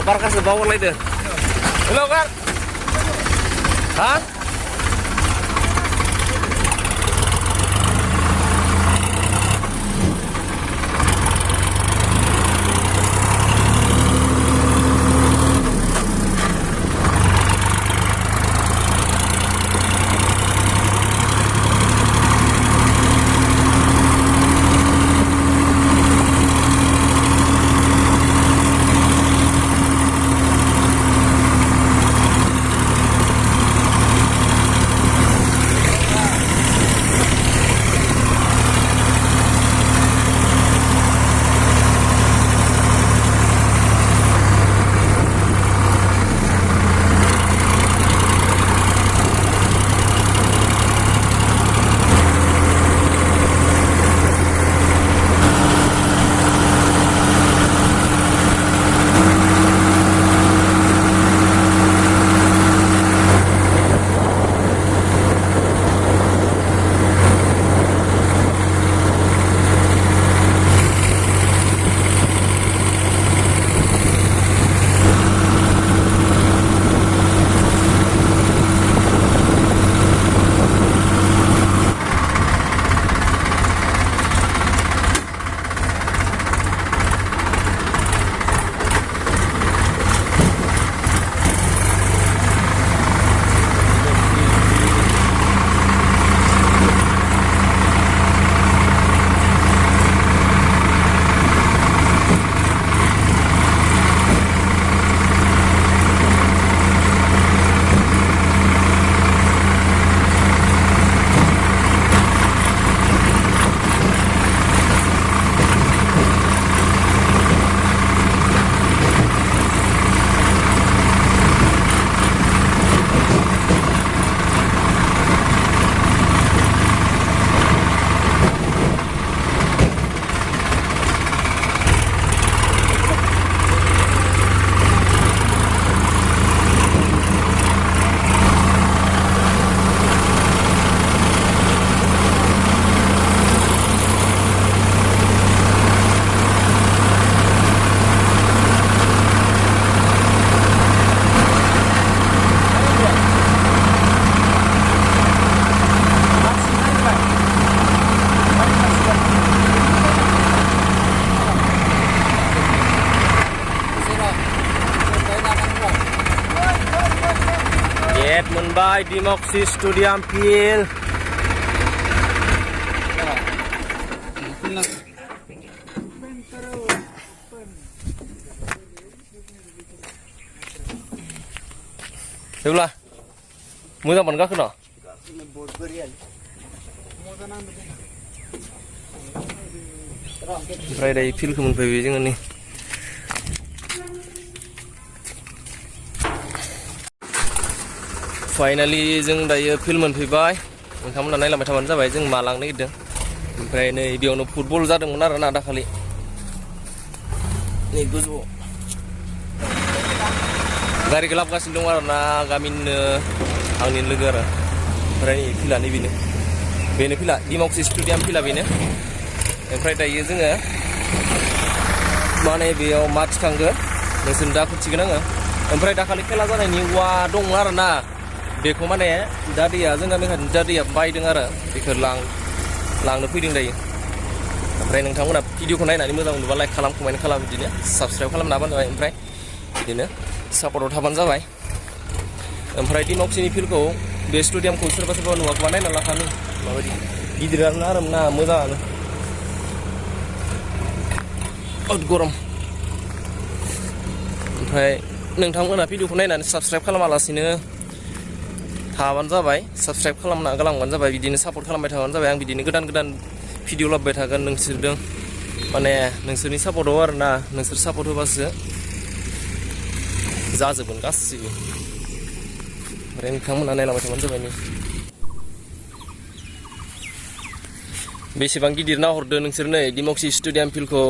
Parkas bawa lagi deh. Halo kan? Hah? Menbai di Moxie Studi Ampil. Sebelah. Mudah mana kena? Friday feel kemun baby jangan nih. Finally जों दायो film मोनफैबाय नोंथांमोना नायलांबाय थाबानो जाबाय जों मा लांनो नागिरदों ओमफ्राय नै बेयावनो फुटबल जादोंमोन आरो ना दाखालि नै गोजौआव गारिखौ लाबोगासिनो दं आरो ना गामिनिनो आंनि लोगो आरो ओमफ्राय नै फिल्डआ बेनो फिल्डआ डिमाकुसि स्टेडियाम फिल्डआ बेनो ओमफ्राय दायो जोङो माने बेयाव मा थिखांगोन नोंसोर दा खोन्थिगोन आङो ओमफ्राय दाखालि खेला जानायनि औवा दङ आरो ना बेखौ माने दादैया जों गामि खाथिनि दादैया बायदों आरो बेखौ लांनो फैदों दायो ओमफ्राय नोंथांमोना भिडिअखौ नायनानै मोजां मोनोबा लाइक खालाम कमेन्ट खालाम बिदिनो साबस्क्राइब खालामना होबानो जाबाय ओमफ्राय बिदिनो सापर्टआव थाबानो जाबाय ओमफ्राय डिमाकुसिनि फिल्डखौ बे स्टेडियामखौ सोरबा नुवाखैबा नायना लाखानो माबायदि गिदिरानो आरो ना मोजाङानो बहुद गरम ओमफ्राय नोंथांमोना भिडिअखौ नायनानै साबस्क्राइब खालामालासिनो थाबानो जाबाय साबस्क्राइब खालामना गालांबानो जाबाय बिदिनो सापर्ट खालामबाय थाबानो जाबाय आं बिदिनो गोदान भिडिअ लाबोबाय थागोन नोंसोरजों माने नोंसोरनि सापर्टआव आरो ना नोंसोर सापर्ट होबासो जाजोबगोन गासिबो ओमफ्राय नोंथांमोना नायलांबाय थाबानो जाबाय नै बेसेबां गिदिर नाहरदो नोंसोर नै डिमाकुसि स्टेडियाम फिल्डखौ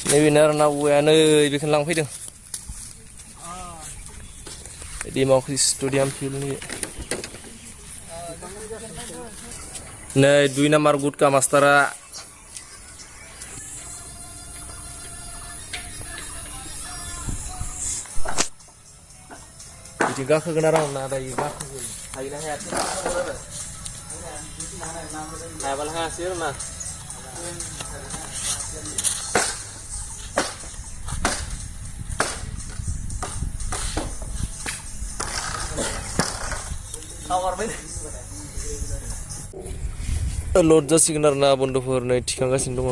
नैबेनो आरोना औवाया नै बेखौनो लांफैदों दिमाकुसि स्टेडियाम फिल्डनि नै 2 नाम्बार गुटका मास्टारा बिदि गाखोगोन आरो आं ना दायो गाखोगोन हायोना हाया हायाबालाय हायासै आरो ना लड जासिगोन आरो ना बन्दफोर नै थिखांगासिनो दङ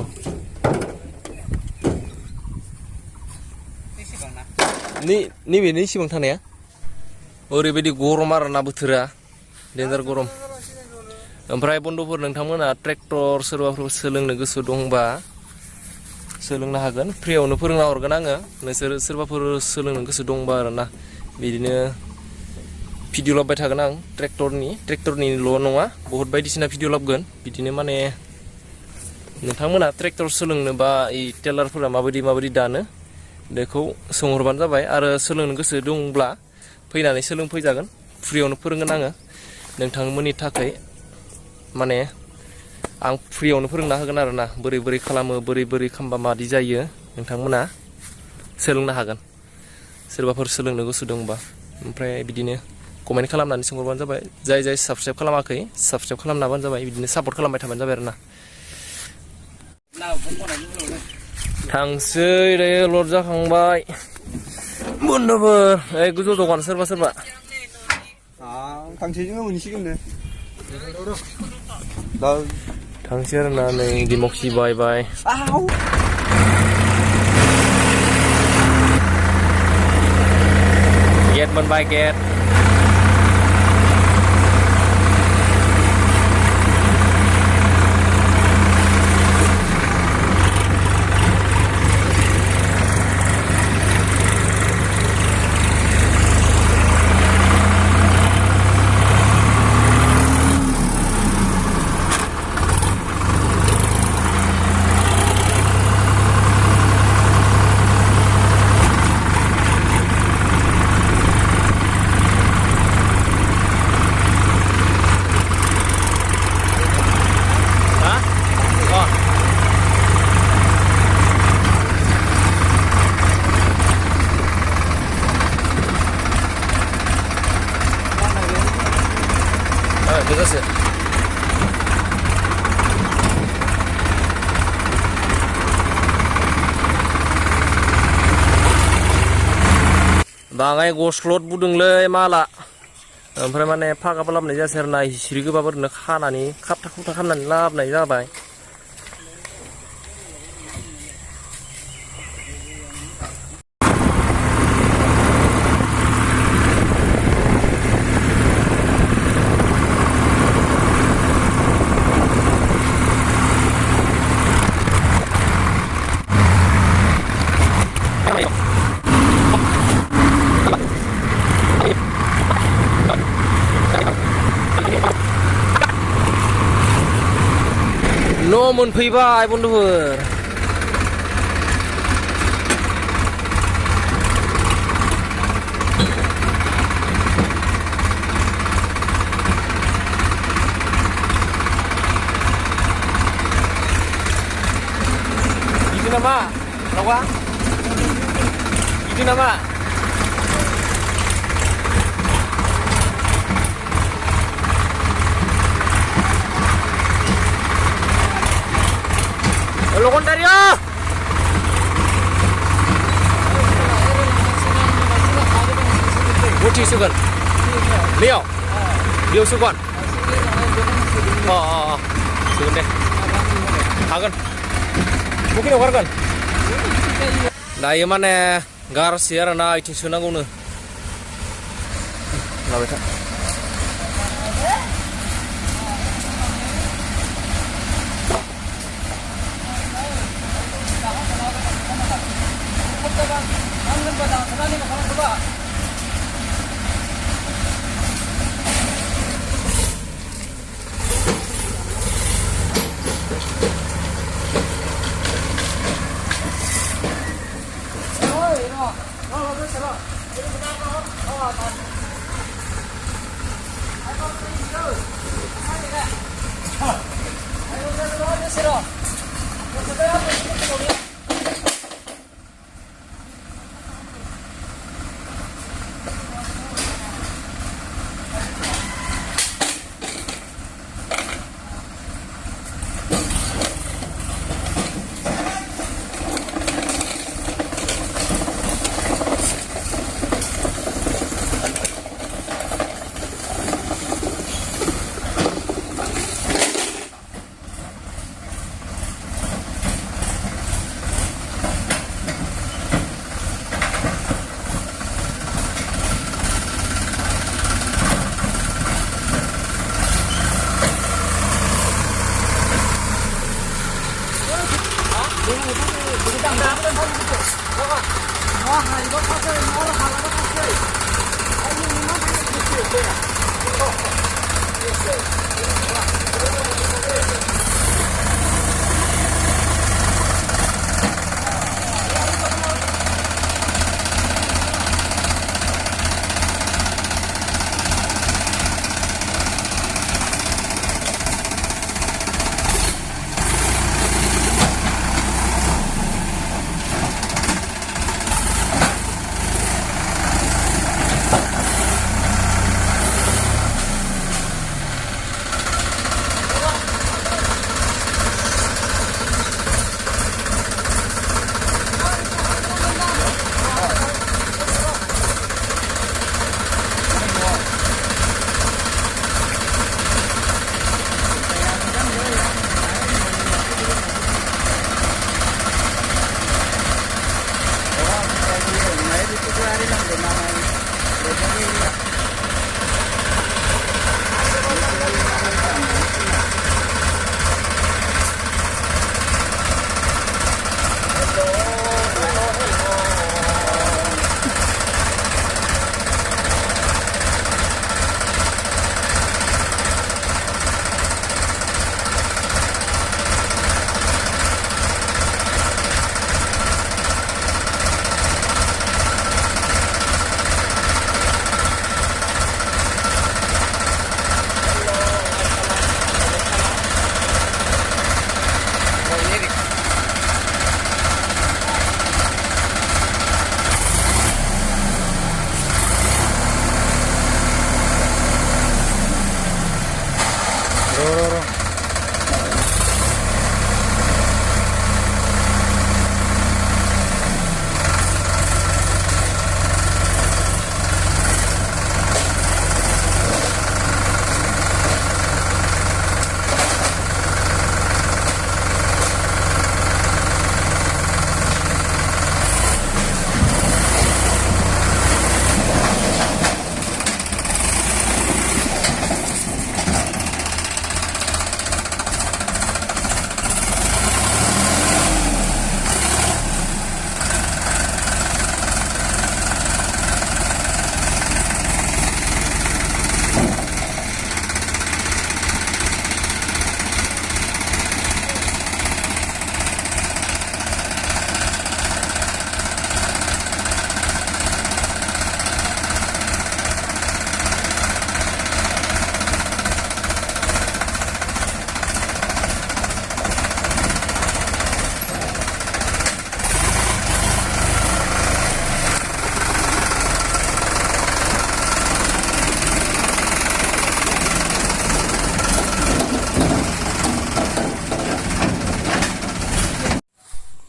नैबे इसिबां थानाया ओरैबायदि गरम आरो ना बोथोरा डेन्जार गरम ओमफ्राय बन्दफोर नोंथांमोना ट्रेक्टर सोरबाफोर सोलोंनो गोसो दंबा सोलोंनो हागोन फ्रियावनो फोरोंना हरगोन आङो नोंसोर सोरबाफोर सोलोंनो गोसो दंबा आरो ना बिदिनो भिडिअ लाबबाय थागोन आं ट्रेक्टरनिल' नङा बहुत बायदिसिना भिडिअ लाबगोन बिदिनो माने नोंथांमोना ट्रेक्टर सोलोंनो बा टेलारफोरा माबायदि दानो बेखौ सोंहरबानो जाबाय आरो सोलोंनो गोसो दंब्ला फैनानै सोलोंफैजागोन फ्रियावनो फोरोंगोन आङो नोंथांमोननि थाखाय माने आं फ्रियावनो फोरोंना होगोन आरो ना बोरै खालामो बोरै खालामबा मादि जायो नोंथांमोना सोलोंनो हागोन सोरबाफोर सोलोंनो गोसो दंबा ओमफ्राय बिदिनो कमेन्ट खालामनानै सोंहरबानो जाबाय जाय साबस्क्राइब खालामाखै साबस्क्राइब खालामना होबानो जाबाय बिदिनो सापर्ट खालामबाय थाबानो जाबाय आरो ना थांसै दायो लड जाखांबाय बन्दफोर ओइ गोजौ दखान सोरबा थांसैजों मोनसिगोन दे थांसै आरो ना नै दिमाकुसि बाय गेट मोनबाय गेट Держи. Bangai gosloot budungलै माला ओमफ्राय माने फागाबो लाबोनाय जायासै आरो ना हिस्रि गोबाब ओरैनो खानानै खाबथा खुबथा खालामनानै लाबोनाय जाबाय न' मोनफैबाय बन्दुफोर itu nama apa? Itu nama Lo kontario. Buci sugan. Leo. Leo sugan. Oh. Sugan deh. Hagan. Mungkin okarkan. Dayo mana garas ya na itu sunangunu. Nah, beta.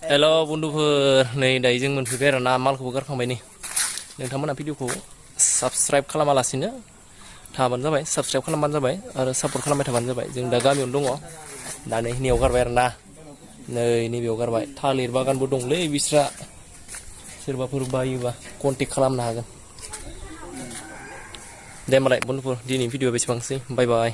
हेल' बन्धुफोर नै दायो जों मोनफैबाय आरो ना मालखौबो गारखांबाय नै नोंथांमोना भिडिअखौ साबस्क्राइब खालामालासिनो थाबानो जाबाय साबस्क्राइब खालामबानो जाबाय आरो सापर्ट खालामबाय थाबानो जाबाय जों दा गामियावनो दङ दा नै नैयाव गारबाय आरो ना नै नैबेयाव गारबाय थालिर बागानबो दंलै बिस्रा सोरबाफोर बायोबा कन्टेक्ट खालामनो हागोन दे होमबालाय बन्धुफोर दिनैनि भिडिअआ बेसेबांसै बाय बाय